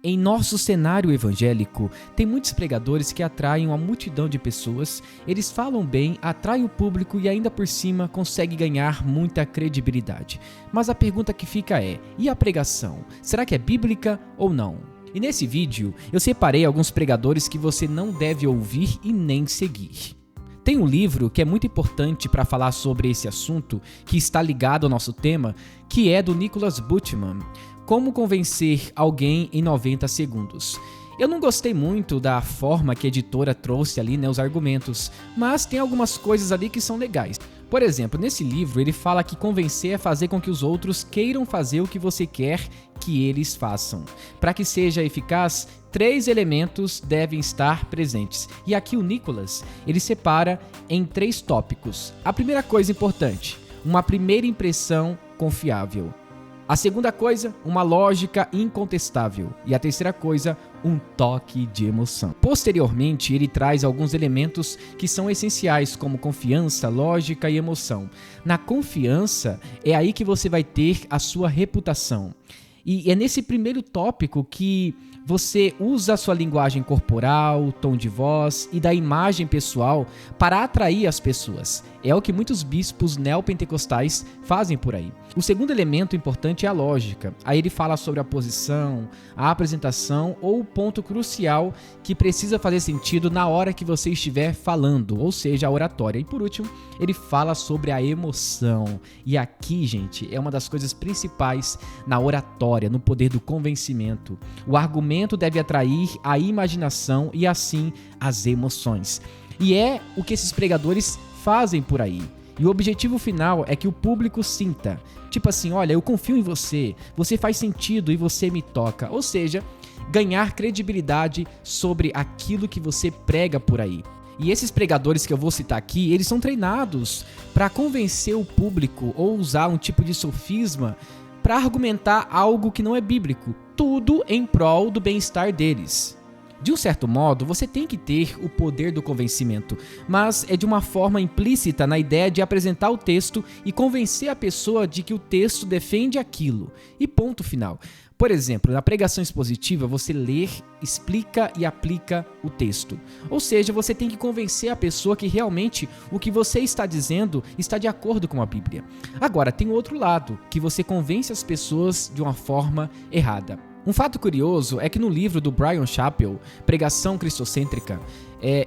Em nosso cenário evangélico, tem muitos pregadores que atraem uma multidão de pessoas, eles falam bem, atraem o público e ainda por cima conseguem ganhar muita credibilidade. Mas a pergunta que fica é, e a pregação? Será que é bíblica ou não? E nesse vídeo, eu separei alguns pregadores que você não deve ouvir e nem seguir. Tem um livro que é muito importante para falar sobre esse assunto, que está ligado ao nosso tema, que é do Nicholas Butman, Como Convencer Alguém em 90 Segundos. Eu não gostei muito da forma que a editora trouxe ali, os argumentos, mas tem algumas coisas ali que são legais. Por exemplo, nesse livro ele fala que convencer é fazer com que os outros queiram fazer o que você quer que eles façam. Para que seja eficaz, 3 elementos devem estar presentes. E aqui o Nicholas, ele separa em 3 tópicos. A primeira coisa importante, uma primeira impressão confiável. A segunda coisa, uma lógica incontestável. E a terceira coisa, um toque de emoção. Posteriormente, ele traz alguns elementos que são essenciais, como confiança, lógica e emoção. Na confiança, é aí que você vai ter a sua reputação. E é nesse primeiro tópico que você usa a sua linguagem corporal, tom de voz e da imagem pessoal para atrair as pessoas. É o que muitos bispos neopentecostais fazem por aí. O segundo elemento importante é a lógica. Aí ele fala sobre a posição, a apresentação ou o ponto crucial que precisa fazer sentido na hora que você estiver falando, ou seja, a oratória. E por último, ele fala sobre a emoção. E aqui, gente, é uma das coisas principais na oratória, no poder do convencimento. O argumento deve atrair a imaginação e assim as emoções. E é o que esses pregadores fazem por aí. E o objetivo final é que o público sinta, tipo assim, olha, eu confio em você, você faz sentido e você me toca. Ou seja, ganhar credibilidade sobre aquilo que você prega por aí. E esses pregadores que eu vou citar aqui, eles são treinados para convencer o público ou usar um tipo de sofisma para argumentar algo que não é bíblico, tudo em prol do bem-estar deles. De um certo modo, você tem que ter o poder do convencimento, mas é de uma forma implícita na ideia de apresentar o texto e convencer a pessoa de que o texto defende aquilo. E ponto final. Por exemplo, na pregação expositiva, você lê, explica e aplica o texto. Ou seja, você tem que convencer a pessoa que realmente o que você está dizendo está de acordo com a Bíblia. Agora, tem o outro lado, que você convence as pessoas de uma forma errada. Um fato curioso é que no livro do Bryan Chapell, Pregação Cristocêntrica,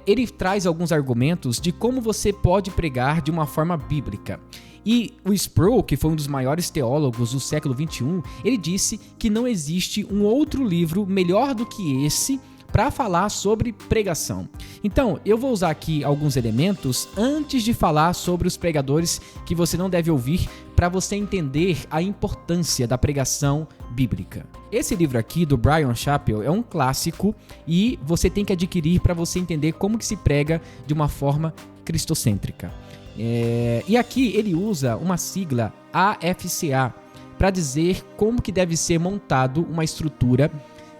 ele traz alguns argumentos de como você pode pregar de uma forma bíblica. E o Sproul, que foi um dos maiores teólogos do século XXI, ele disse que não existe um outro livro melhor do que esse para falar sobre pregação. Então, eu vou usar aqui alguns elementos antes de falar sobre os pregadores que você não deve ouvir para você entender a importância da pregação bíblica. Esse livro aqui do Bryan Chapell é um clássico e você tem que adquirir para você entender como que se prega de uma forma cristocêntrica. E aqui ele usa uma sigla AFCA para dizer como que deve ser montado uma estrutura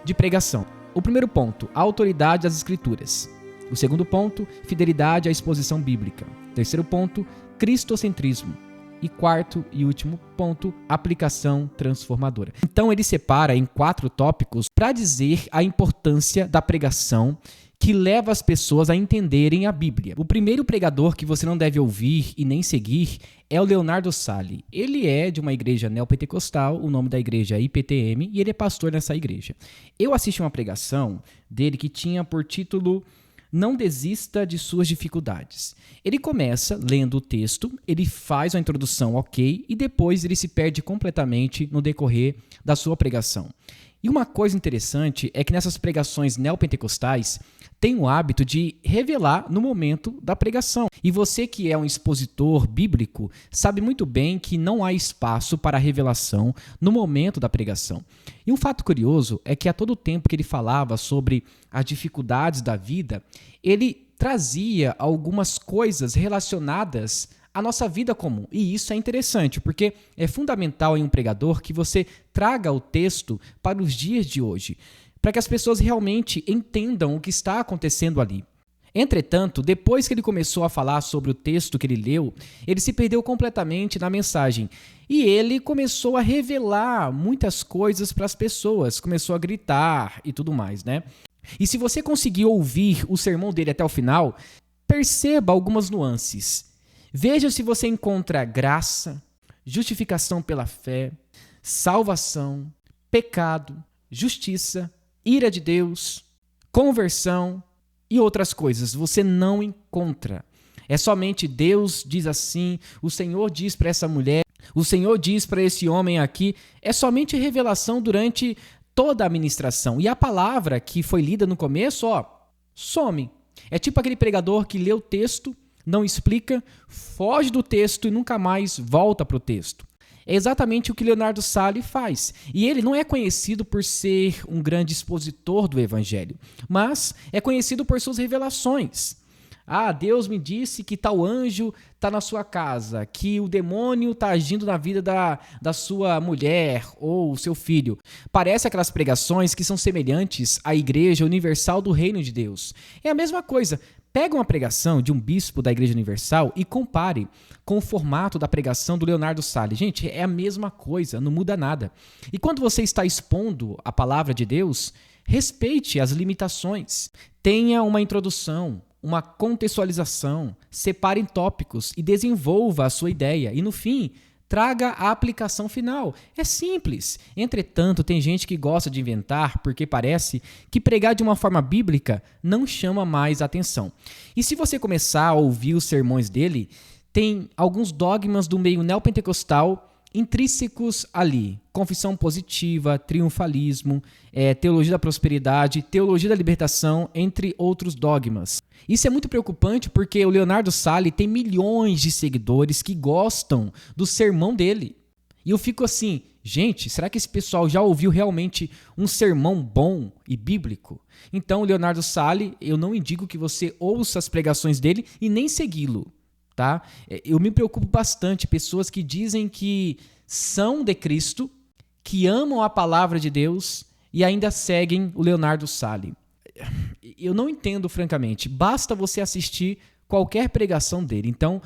de pregação. O primeiro ponto, a autoridade das escrituras. O segundo ponto, fidelidade à exposição bíblica. Terceiro ponto, cristocentrismo. E quarto e último ponto, aplicação transformadora. Então ele separa em 4 tópicos para dizer a importância da pregação que leva as pessoas a entenderem a Bíblia. O primeiro pregador que você não deve ouvir e nem seguir é o Leonardo Sally. Ele é de uma igreja neopentecostal, o nome da igreja é IPTM, e ele é pastor nessa igreja. Eu assisti uma pregação dele que tinha por título Não desista de suas dificuldades. Ele começa lendo o texto, ele faz uma introdução ok, e depois ele se perde completamente no decorrer da sua pregação. E uma coisa interessante é que nessas pregações neopentecostais tem o hábito de revelar no momento da pregação. E você que é um expositor bíblico sabe muito bem que não há espaço para revelação no momento da pregação. E um fato curioso é que a todo tempo que ele falava sobre as dificuldades da vida, ele trazia algumas coisas relacionadas à nossa vida comum. E isso é interessante, porque é fundamental em um pregador que você traga o texto para os dias de hoje, para que as pessoas realmente entendam o que está acontecendo ali. Entretanto, depois que ele começou a falar sobre o texto que ele leu, ele se perdeu completamente na mensagem. E ele começou a revelar muitas coisas para as pessoas, começou a gritar e tudo mais, né? E se você conseguir ouvir o sermão dele até o final, perceba algumas nuances. Veja se você encontra graça, justificação pela fé, salvação, pecado, justiça, ira de Deus, conversão e outras coisas. Você não encontra. É somente Deus diz assim, o Senhor diz para essa mulher, o Senhor diz para esse homem aqui. É somente revelação durante toda a ministração. E a palavra que foi lida no começo, some. É tipo aquele pregador que lê o texto, não explica, foge do texto e nunca mais volta para o texto. É exatamente o que Leonardo Sali faz. E ele não é conhecido por ser um grande expositor do evangelho, mas é conhecido por suas revelações. Deus me disse que tal anjo está na sua casa, que o demônio está agindo na vida da sua mulher ou seu filho. Parece aquelas pregações que são semelhantes à Igreja Universal do Reino de Deus. É a mesma coisa. Pega uma pregação de um bispo da Igreja Universal e compare com o formato da pregação do Leonardo Sali. Gente, é a mesma coisa, não muda nada. E quando você está expondo a palavra de Deus, respeite as limitações. Tenha uma introdução, uma contextualização, separe em tópicos e desenvolva a sua ideia. E no fim, traga a aplicação final. É simples. Entretanto, tem gente que gosta de inventar porque parece que pregar de uma forma bíblica não chama mais atenção. E se você começar a ouvir os sermões dele, tem alguns dogmas do meio neopentecostal intrínsecos ali. Confissão positiva, triunfalismo, teologia da prosperidade, teologia da libertação, entre outros dogmas. Isso é muito preocupante porque o Leonardo Sali tem milhões de seguidores que gostam do sermão dele. E eu fico assim, gente, será que esse pessoal já ouviu realmente um sermão bom e bíblico? Então, o Leonardo Sali, eu não indico que você ouça as pregações dele e nem segui-lo. Tá? Eu me preocupo bastante, pessoas que dizem que são de Cristo, que amam a palavra de Deus e ainda seguem o Leonardo Sali. Eu não entendo, francamente. Basta você assistir qualquer pregação dele. Então,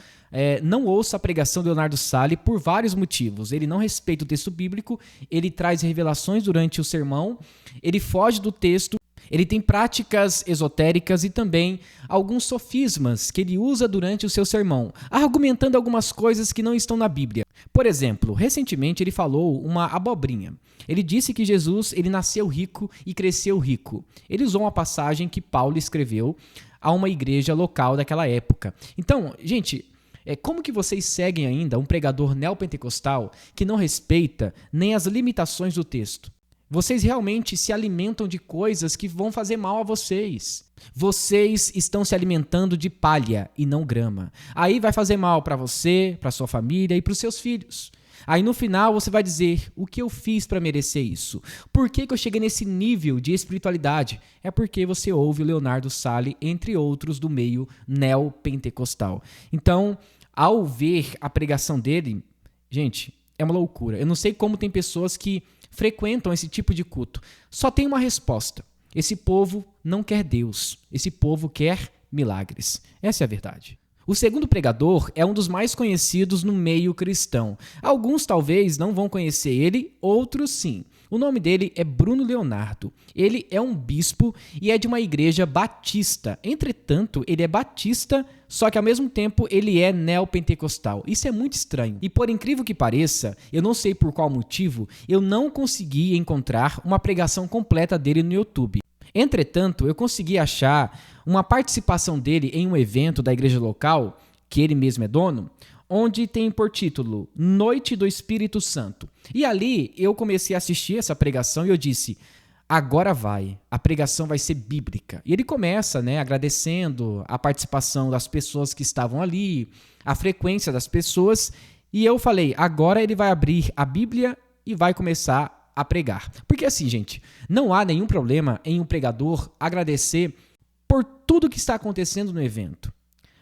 não ouça a pregação do Leonardo Sali por vários motivos. Ele não respeita o texto bíblico, ele traz revelações durante o sermão, ele foge do texto, ele tem práticas esotéricas e também alguns sofismas que ele usa durante o seu sermão, argumentando algumas coisas que não estão na Bíblia. Por exemplo, recentemente ele falou uma abobrinha. Ele disse que Jesus ele nasceu rico e cresceu rico. Ele usou uma passagem que Paulo escreveu a uma igreja local daquela época. Então, gente, como que vocês seguem ainda um pregador neopentecostal que não respeita nem as limitações do texto? Vocês realmente se alimentam de coisas que vão fazer mal a vocês. Vocês estão se alimentando de palha e não grama. Aí vai fazer mal para você, para sua família e para os seus filhos. Aí no final você vai dizer, o que eu fiz para merecer isso? Por que eu cheguei nesse nível de espiritualidade? É porque você ouve o Leonardo Sali, entre outros do meio neopentecostal. Então, ao ver a pregação dele, gente, é uma loucura. Eu não sei como tem pessoas que frequentam esse tipo de culto. Só tem uma resposta. Esse povo não quer Deus. Esse povo quer milagres. Essa é a verdade. O segundo pregador é um dos mais conhecidos no meio cristão. Alguns talvez não vão conhecer ele, outros sim. O nome dele é Bruno Leonardo. Ele é um bispo e é de uma igreja batista. Entretanto, ele é batista, só que ao mesmo tempo ele é neopentecostal. Isso é muito estranho. E por incrível que pareça, eu não sei por qual motivo, eu não consegui encontrar uma pregação completa dele no YouTube. Entretanto, eu consegui achar uma participação dele em um evento da igreja local, que ele mesmo é dono, onde tem por título Noite do Espírito Santo. E ali eu comecei a assistir essa pregação e eu disse, agora vai, a pregação vai ser bíblica. E ele começa, agradecendo a participação das pessoas que estavam ali, a frequência das pessoas, e eu falei, agora ele vai abrir a Bíblia e vai começar a pregar. Porque assim, gente, não há nenhum problema em um pregador agradecer por tudo que está acontecendo no evento.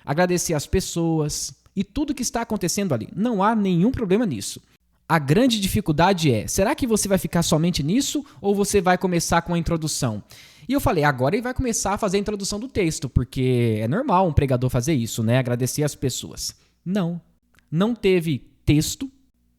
Agradecer as pessoas e tudo que está acontecendo ali. Não há nenhum problema nisso. A grande dificuldade é, será que você vai ficar somente nisso ou você vai começar com a introdução? E eu falei, agora ele vai começar a fazer a introdução do texto, porque é normal um pregador fazer isso, né? Agradecer as pessoas. Não teve texto,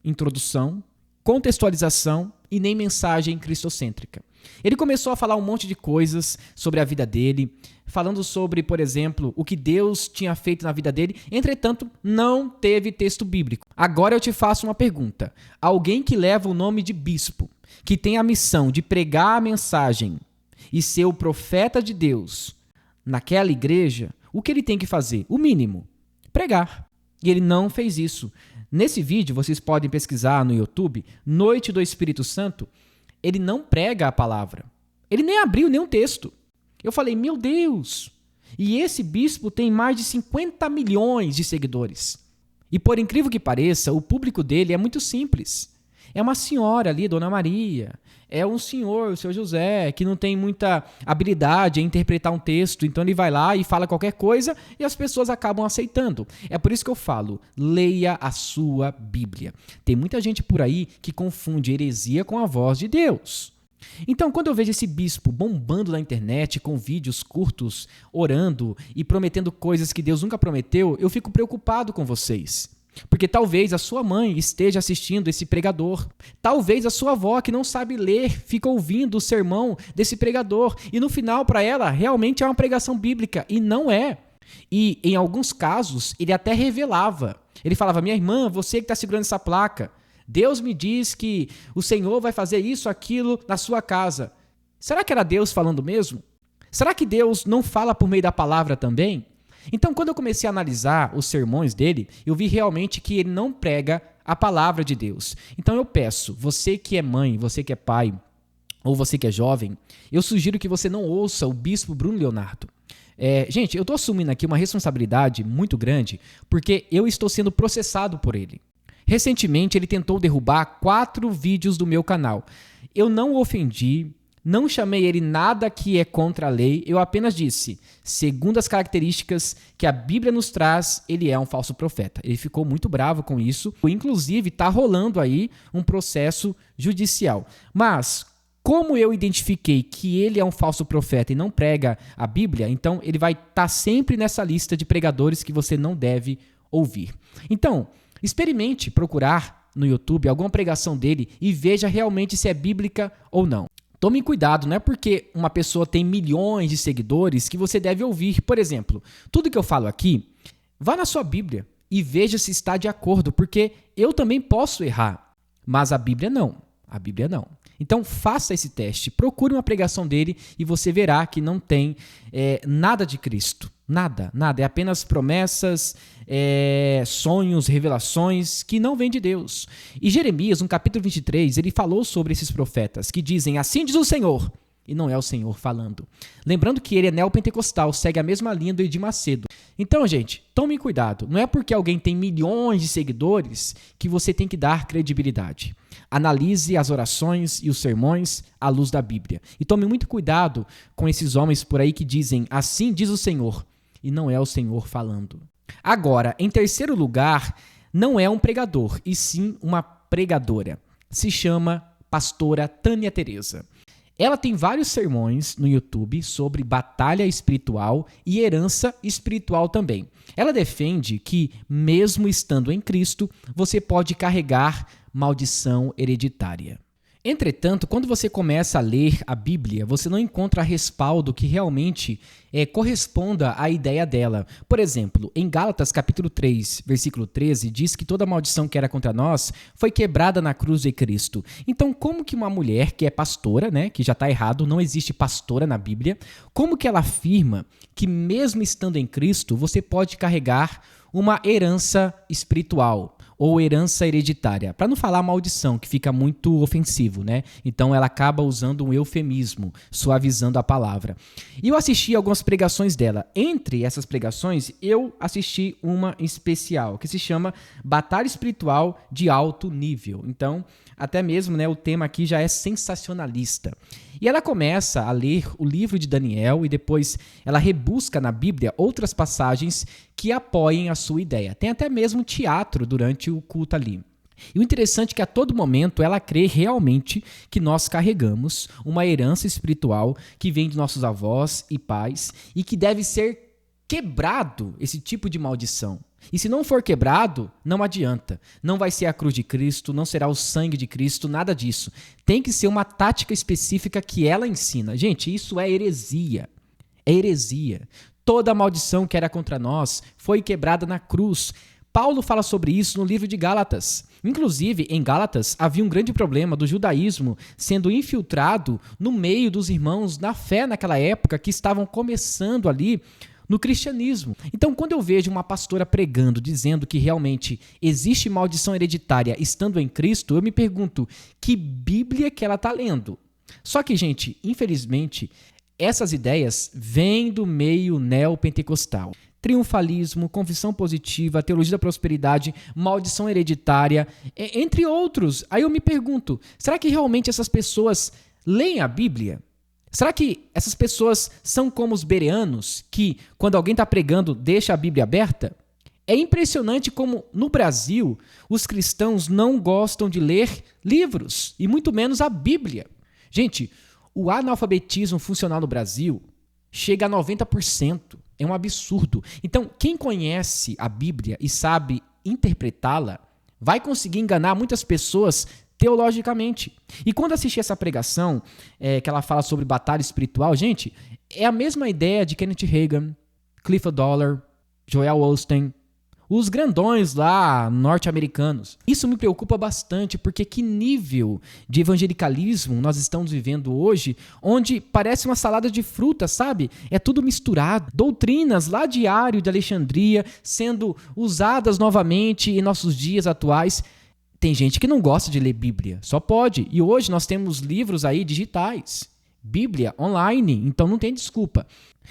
introdução, contextualização e nem mensagem cristocêntrica. Ele começou a falar um monte de coisas sobre a vida dele, falando sobre, por exemplo, o que Deus tinha feito na vida dele. Entretanto, não teve texto bíblico. Agora eu te faço uma pergunta. Alguém que leva o nome de bispo, que tem a missão de pregar a mensagem e ser o profeta de Deus naquela igreja, o que ele tem que fazer? O mínimo, pregar. E ele não fez isso. Nesse vídeo, vocês podem pesquisar no YouTube, Noite do Espírito Santo, ele não prega a palavra. Ele nem abriu nenhum texto. Eu falei, meu Deus! E esse bispo tem mais de 50 milhões de seguidores. E por incrível que pareça, o público dele é muito simples. É uma senhora ali, Dona Maria. É um senhor, o seu José, que não tem muita habilidade em interpretar um texto. Então ele vai lá e fala qualquer coisa e as pessoas acabam aceitando. É por isso que eu falo, leia a sua Bíblia. Tem muita gente por aí que confunde heresia com a voz de Deus. Então, quando eu vejo esse bispo bombando na internet com vídeos curtos, orando e prometendo coisas que Deus nunca prometeu, eu fico preocupado com vocês. Porque talvez a sua mãe esteja assistindo esse pregador. Talvez a sua avó, que não sabe ler, fica ouvindo o sermão desse pregador. E no final, para ela, realmente é uma pregação bíblica. E não é. E em alguns casos, ele até revelava. Ele falava, minha irmã, você que está segurando essa placa, Deus me diz que o Senhor vai fazer isso, aquilo na sua casa. Será que era Deus falando mesmo? Será que Deus não fala por meio da palavra também? Então, quando eu comecei a analisar os sermões dele, eu vi realmente que ele não prega a palavra de Deus. Então eu peço, você que é mãe, você que é pai, ou você que é jovem, eu sugiro que você não ouça o bispo Bruno Leonardo. Gente, eu estou assumindo aqui uma responsabilidade muito grande, porque eu estou sendo processado por ele. Recentemente, ele tentou derrubar 4 vídeos do meu canal. Eu não o ofendi, não chamei ele nada que é contra a lei, eu apenas disse, segundo as características que a Bíblia nos traz, ele é um falso profeta. Ele ficou muito bravo com isso, inclusive está rolando aí um processo judicial. Mas, como eu identifiquei que ele é um falso profeta e não prega a Bíblia, então ele vai estar sempre nessa lista de pregadores que você não deve ouvir. Então, experimente procurar no YouTube alguma pregação dele e veja realmente se é bíblica ou não. Tome cuidado, não é porque uma pessoa tem milhões de seguidores que você deve ouvir. Por exemplo, tudo que eu falo aqui, vá na sua Bíblia e veja se está de acordo, porque eu também posso errar, mas a Bíblia não. A Bíblia não. Então faça esse teste, procure uma pregação dele e você verá que não tem nada de Cristo. Nada. É apenas promessas, sonhos, revelações que não vêm de Deus. E Jeremias, no capítulo 23, ele falou sobre esses profetas que dizem, assim diz o Senhor, e não é o Senhor falando. Lembrando que ele é neopentecostal, segue a mesma linha do Edir Macedo. Então, gente, tome cuidado. Não é porque alguém tem milhões de seguidores que você tem que dar credibilidade. Analise as orações e os sermões à luz da Bíblia. E tome muito cuidado com esses homens por aí que dizem, assim diz o Senhor, e não é o Senhor falando. Agora, em terceiro lugar, não é um pregador, e sim uma pregadora. Se chama pastora Tânia Teresa. Ela tem vários sermões no YouTube sobre batalha espiritual e herança espiritual também. Ela defende que, mesmo estando em Cristo, você pode carregar maldição hereditária. Entretanto, quando você começa a ler a Bíblia, você não encontra respaldo que realmente corresponda à ideia dela. Por exemplo, em Gálatas capítulo 3, versículo 13, diz que toda maldição que era contra nós foi quebrada na cruz de Cristo. Então, como que uma mulher que é pastora, que já está errado, não existe pastora na Bíblia, como que ela afirma que mesmo estando em Cristo, você pode carregar uma herança espiritual? Ou herança hereditária, para não falar maldição, que fica muito ofensivo, Então ela acaba usando um eufemismo, suavizando a palavra. E eu assisti algumas pregações dela. Entre essas pregações, eu assisti uma especial, que se chama Batalha Espiritual de Alto Nível. Então, até mesmo o tema aqui já é sensacionalista. E ela começa a ler o livro de Daniel e depois ela rebusca na Bíblia outras passagens que apoiem a sua ideia. Tem até mesmo teatro durante o culto ali. E o interessante é que a todo momento ela crê realmente que nós carregamos uma herança espiritual que vem de nossos avós e pais e que deve ser quebrado esse tipo de maldição. E se não for quebrado, não adianta. Não vai ser a cruz de Cristo, não será o sangue de Cristo, nada disso. Tem que ser uma tática específica que ela ensina. Gente, isso é heresia. É heresia. Toda a maldição que era contra nós foi quebrada na cruz. Paulo fala sobre isso no livro de Gálatas. Inclusive, em Gálatas, havia um grande problema do judaísmo sendo infiltrado no meio dos irmãos na fé naquela época que estavam começando ali no cristianismo. Então, quando eu vejo uma pastora pregando, dizendo que realmente existe maldição hereditária estando em Cristo, eu me pergunto, que Bíblia que ela está lendo? Só que, gente, infelizmente, essas ideias vêm do meio neopentecostal. Triunfalismo, confissão positiva, teologia da prosperidade, maldição hereditária, entre outros. Aí eu me pergunto, será que realmente essas pessoas leem a Bíblia? Será que essas pessoas são como os bereanos, que quando alguém está pregando deixa a Bíblia aberta? É impressionante como no Brasil os cristãos não gostam de ler livros, e muito menos a Bíblia. Gente, o analfabetismo funcional no Brasil chega a 90%. É um absurdo. Então, quem conhece a Bíblia e sabe interpretá-la, vai conseguir enganar muitas pessoas teologicamente. E quando assisti essa pregação, que ela fala sobre batalha espiritual, gente, é a mesma ideia de Kenneth Hagin, Clifford Dollar, Joel Osteen, os grandões lá norte-americanos. Isso me preocupa bastante, porque que nível de evangelicalismo nós estamos vivendo hoje, onde parece uma salada de frutas, sabe? É tudo misturado. Doutrinas lá de Ario de Alexandria sendo usadas novamente em nossos dias atuais. Tem gente que não gosta de ler Bíblia, só pode. E hoje nós temos livros aí digitais. Bíblia online, então não tem desculpa.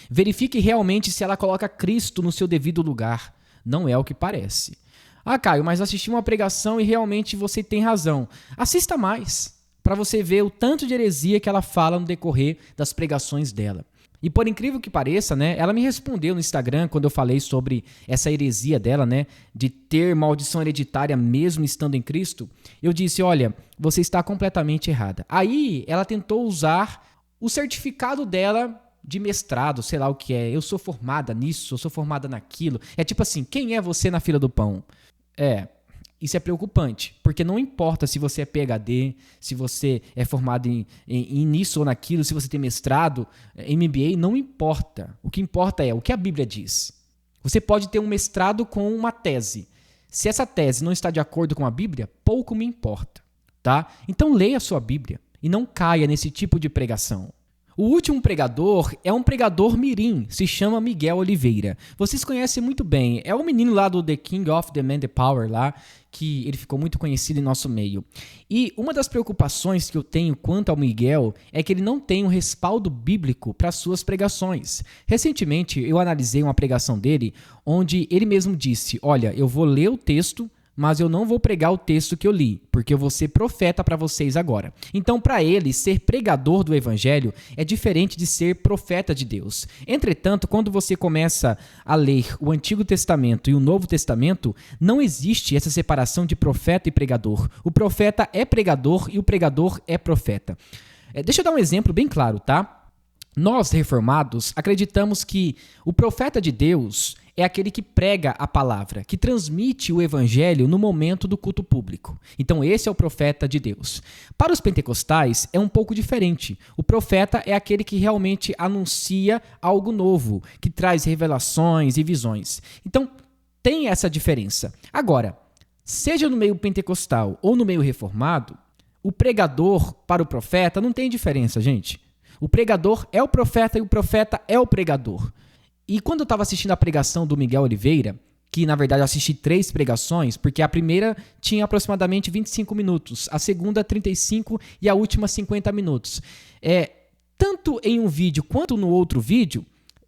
Verifique realmente se ela coloca Cristo no seu devido lugar. Não é o que parece. Ah, Caio, mas assisti uma pregação e realmente você tem razão. Assista mais, para você ver o tanto de heresia que ela fala no decorrer das pregações dela. E por incrível que pareça, né, ela me respondeu no Instagram quando eu falei sobre essa heresia dela, né, de ter maldição hereditária mesmo estando em Cristo. Eu disse, olha, você está completamente errada. Aí ela tentou usar o certificado dela de mestrado, sei lá o que é. Eu sou formada nisso, eu sou formada naquilo. É tipo assim, quem é você na fila do pão? Isso é preocupante, porque não importa se você é PhD, se você é formado em nisso ou naquilo, se você tem mestrado, MBA, não importa. O que importa é o que a Bíblia diz. Você pode ter um mestrado com uma tese. Se essa tese não está de acordo com a Bíblia, pouco me importa, tá? Então leia a sua Bíblia e não caia nesse tipo de pregação. O último pregador é um pregador mirim, se chama Miguel Oliveira. Vocês conhecem muito bem, é o menino lá do The King of the Man the Power lá, que ele ficou muito conhecido em nosso meio. E uma das preocupações que eu tenho quanto ao Miguel é que ele não tem um respaldo bíblico para suas pregações. Recentemente eu analisei uma pregação dele onde ele mesmo disse, olha, eu vou ler o texto, mas eu não vou pregar o texto que eu li, porque eu vou ser profeta para vocês agora. Então, para ele, ser pregador do evangelho é diferente de ser profeta de Deus. Entretanto, quando você começa a ler o Antigo Testamento e o Novo Testamento, não existe essa separação de profeta e pregador. O profeta é pregador e o pregador é profeta. Deixa eu dar um exemplo bem claro, tá? Nós, reformados, acreditamos que o profeta de Deus é aquele que prega a palavra, que transmite o evangelho no momento do culto público. Então esse é o profeta de Deus. Para os pentecostais é um pouco diferente. O profeta é aquele que realmente anuncia algo novo, que traz revelações e visões. Então tem essa diferença. Agora, seja no meio pentecostal ou no meio reformado, o pregador para o profeta não tem diferença, gente. O pregador é o profeta e o profeta é o pregador. E quando eu estava assistindo a pregação do Miguel Oliveira, que na verdade eu assisti 3 pregações, porque a primeira tinha aproximadamente 25 minutos, a segunda 35 e a última 50 minutos. Tanto em um vídeo quanto no outro vídeo,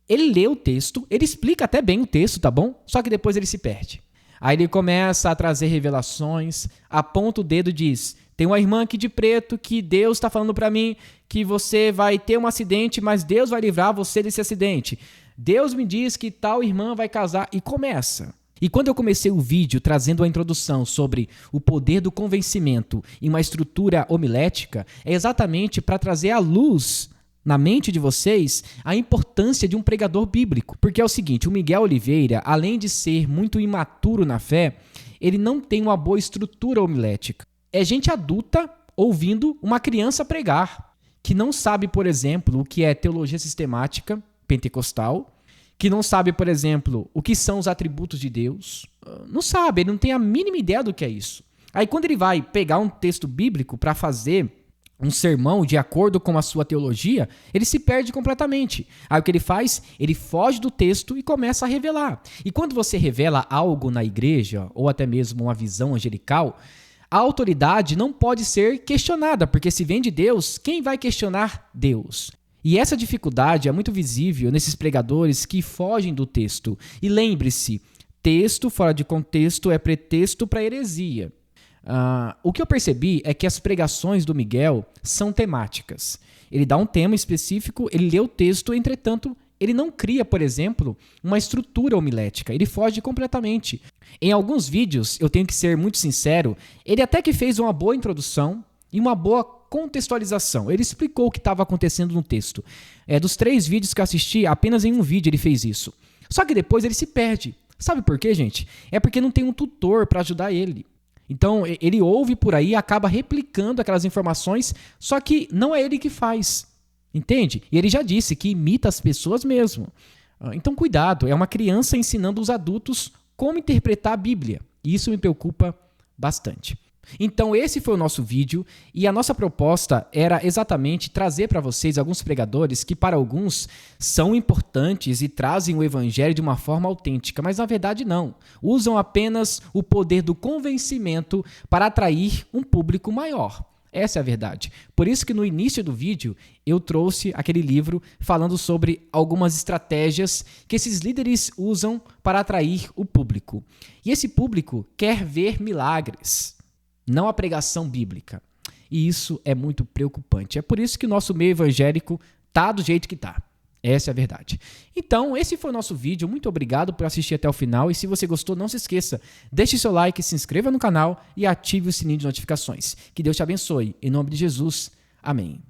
ele lê o texto, ele explica até bem o texto, tá bom? Só que depois ele se perde. Aí ele começa a trazer revelações, aponta o dedo e diz, tem uma irmã aqui de preto que Deus está falando para mim que você vai ter um acidente, mas Deus vai livrar você desse acidente. Deus me diz que tal irmã vai casar e começa. E quando eu comecei o vídeo trazendo a introdução sobre o poder do convencimento em uma estrutura homilética, é exatamente para trazer à luz na mente de vocês a importância de um pregador bíblico. Porque é o seguinte, o Miguel Oliveira, além de ser muito imaturo na fé, ele não tem uma boa estrutura homilética. É gente adulta ouvindo uma criança pregar, que não sabe, por exemplo, o que é teologia sistemática pentecostal, que não sabe, por exemplo, o que são os atributos de Deus. Não sabe, ele não tem a mínima ideia do que é isso. Aí quando ele vai pegar um texto bíblico para fazer um sermão de acordo com a sua teologia, ele se perde completamente. Aí o que ele faz? Ele foge do texto e começa a revelar. E quando você revela algo na igreja, ou até mesmo uma visão angelical, a autoridade não pode ser questionada, porque se vem de Deus, quem vai questionar Deus? E essa dificuldade é muito visível nesses pregadores que fogem do texto. E lembre-se, texto fora de contexto é pretexto para heresia. O que eu percebi é que as pregações do Miguel são temáticas. Ele dá um tema específico, ele lê o texto, entretanto, ele não cria, por exemplo, uma estrutura homilética. Ele foge completamente. Em alguns vídeos, eu tenho que ser muito sincero, ele até que fez uma boa introdução e uma boa contextualização. Ele explicou o que estava acontecendo no texto. Dos 3 vídeos que eu assisti, apenas em um vídeo ele fez isso. Só que depois ele se perde. Sabe por quê, gente? É porque não tem um tutor para ajudar ele. Então, ele ouve por aí, acaba replicando aquelas informações, só que não é ele que faz, entende? E ele já disse que imita as pessoas mesmo. Então, cuidado, é uma criança ensinando os adultos como interpretar a Bíblia. E isso me preocupa bastante. Então, esse foi o nosso vídeo e a nossa proposta era exatamente trazer para vocês alguns pregadores que, para alguns, são importantes e trazem o evangelho de uma forma autêntica, mas na verdade não. Usam apenas o poder do convencimento para atrair um público maior. Essa é a verdade. Por isso que no início do vídeo eu trouxe aquele livro falando sobre algumas estratégias que esses líderes usam para atrair o público. E esse público quer ver milagres, não a pregação bíblica. E isso é muito preocupante. É por isso que o nosso meio evangélico tá do jeito que tá. Essa é a verdade. Então, esse foi o nosso vídeo. Muito obrigado por assistir até o final. E se você gostou, não se esqueça, deixe seu like, se inscreva no canal e ative o sininho de notificações. Que Deus te abençoe. Em nome de Jesus. Amém.